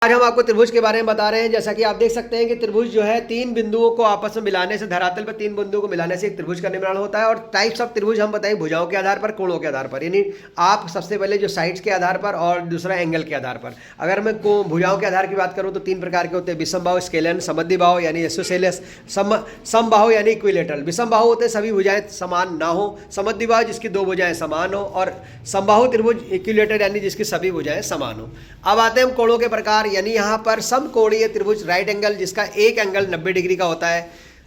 आज हम आपको त्रिभुज के बारे में बता रहे हैं। जैसा कि आप देख सकते हैं कि त्रिभुज जो है तीन बिंदुओं को आपस में मिलाने से, धरातल पर तीन बिंदुओं को मिलाने से एक त्रिभुज का निर्माण होता है। और टाइप्स ऑफ त्रिभुज हम बताएं भुजाओं के आधार पर, कोणों के आधार पर, यानी आप सबसे पहले जो साइड्स के आधार पर और दूसरा एंगल के आधार पर। अगर मैं भुजाओं के आधार की बात करूँ तो तीन प्रकार के होते हैं, विषमबाहु, स्केलन, समद्विबाहु यानी एसोसेलेस, समबाहु यानी इक्विलेटरल। विषमबाहु होते हैं सभी भुजाएं समान ना हो, समद्विबाहु जिसकी दो भुजाएं समान हो, और समबाहु त्रिभुज इक्विलेटर यानी जिसकी सभी भुजाएं समान हो। अब आते हैं हम कोणों के प्रकार, यानी यहाँ पर समकोणीय त्रिभुज राइट एंगल जिसका एक एंगल 90 डिग्री का होता है,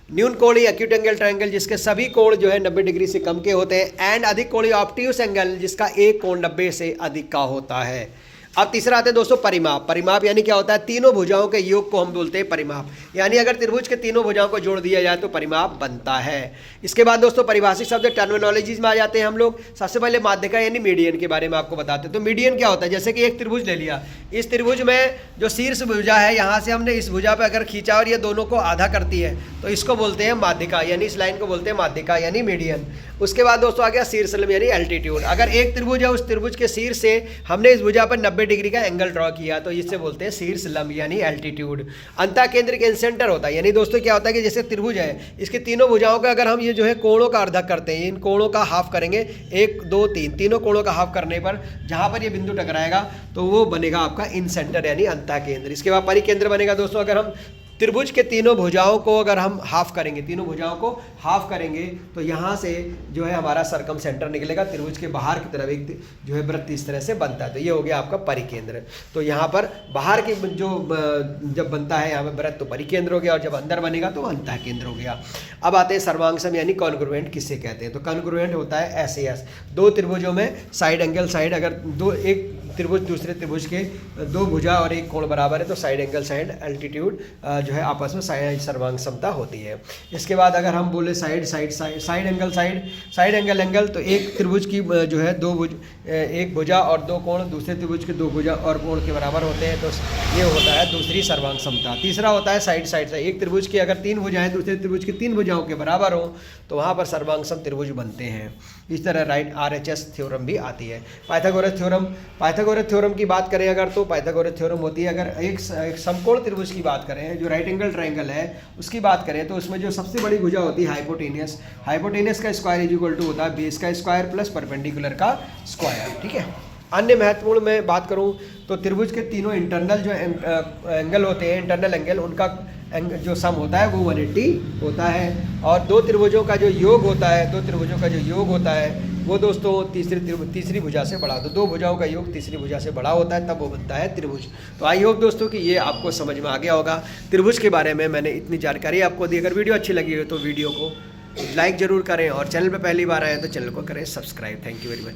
न्यून कोणीय एक्यूट एंगल ट्रायंगल जिसके सभी कोण जो है 90 डिग्री से कम के होते हैं, एंड अधिक कोणीय ऑब्ट्यूस एंगल जिसका एक कोण 90 से अधिक का होता है। अब तीसरा आते हैं दोस्तों परिमाप। परिमाप यानी क्या होता है, तीनों भुजाओं के योग को हम बोलते हैं परिमाप, यानी अगर त्रिभुज के तीनों भुजाओं को जोड़ दिया जाए तो परिमाप बनता है। इसके बाद दोस्तों परिभाषिक शब्द टर्मिनोलॉजीज में आ जाते हैं हम लोग। सबसे पहले माध्यिका यानी मीडियन के बारे में आपको बताते हैं। तो मीडियन क्या होता है, जैसे कि एक त्रिभुज ले लिया, इस त्रिभुज में जो शीर्ष भुजा है यहाँ से हमने इस भुजा पर अगर खींचा और ये दोनों को आधा करती है तो इसको बोलते हैं माध्यिका, यानी इस लाइन को बोलते हैं माध्यिका यानी मीडियन। उसके बाद दोस्तों आ गया शीर्षलम यानी एल्टीट्यूड। अगर एक त्रिभुज है, उस त्रिभुज के शीर्ष से हमने इस भुजा पर 90 डिग्री का एंगल ड्रॉ किया तो इससे बोलते हैं शीर्ष लंब यानी एल्टीट्यूड। अंतः केंद्रिक इंसेंटर होता है, यानी दोस्तों क्या होता है कि जैसे त्रिभुज है, इसके तीनों भुजाओं का अगर हम ये जो है कोणों का अर्धक करते हैं, इन कोणों का हाफ करेंगे, 1 2 3 तीनों कोणों का हाफ करने पर जहां पर ये बिंदु टकराएगा तो वो बनेगा आपका इंसेंटर यानी अंतः केंद्र। इसके बाद परिकेंद्र बनेगा दोस्तों, अगर हम त्रिभुज के तीनों भुजाओं को अगर हम हाफ करेंगे, तीनों भुजाओं को हाफ करेंगे तो यहाँ से जो है हमारा सर्कम सेंटर निकलेगा, त्रिभुज के बाहर की तरफ एक जो है वृत्त इस तरह से बनता है। तो ये हो गया आपका परिकेंद्र। तो यहाँ पर बाहर की जो जब बनता है यहाँ पर वृत्त तो परिकेंद्र हो गया, और जब अंदर बनेगा तो अंतः केंद्र हो गया। अब आते हैं सर्वांगसम यानी कॉन्ग्रुएंट किससे कहते हैं। तो कॉन्ग्रुएंट होता है ऐसे, दो त्रिभुजों में साइड एंगल साइड, अगर दो एक त्रिभुज दूसरे त्रिभुज के दो भुजा और एक कोण बराबर है तो साइड एंगल साइड एल्टीट्यूड जो है आपस में सर्वांग समता होती है। इसके बाद अगर हम बोले साइड एंगल एंगल तो एक त्रिभुज की जो है एक भुजा और दो कोण दूसरे त्रिभुज के दो भुजा और कोण के बराबर होते हैं तो ये होता है दूसरी सर्वांग समता। तीसरा होता है साइड एक त्रिभुज की अगर तीन भुजाएं दूसरे त्रिभुज की तीन भुजाओं के बराबर हो तो वहाँ पर सर्वांगसम त्रिभुज बनते हैं। इस तरह राइट RHS थ्योरम भी आती है। पाइथागोरस थ्योरम की बात करें अगर तो पाइथागोरस थ्योरम होती है, अगर एक समकोण त्रिभुज की बात करें, जो राइट एंगल ट्रायंगल है उसकी बात करें तो उसमें जो सबसे बड़ी भुजा होती है हाइपोटेनियस का स्क्वायर इज इक्वल टू होता है बेस का स्क्वायर प्लस परपेंडिकुलर का स्क्वायर। ठीक है। अन्य महत्वपूर्ण मैं बात करूं तो त्रिभुज के तीनों इंटरनल जो एंगल होते हैं, इंटरनल एंगल, उनका जो सम होता है वो 180 होता है। और दो त्रिभुजों का जो योग होता है वो दोस्तों तीसरी भुजा से बड़ा, तो दो भुजाओं का योग तीसरी भुजा से बड़ा होता है, तब वो बनता है त्रिभुज। तो आई होप दोस्तों कि ये आपको समझ में आ गया होगा। त्रिभुज के बारे में मैंने इतनी जानकारी आपको दी। अगर वीडियो अच्छी लगी हो तो वीडियो को लाइक जरूर करें, और चैनल पर पहली बार आए तो चैनल को करें subscribe. Thank you very much.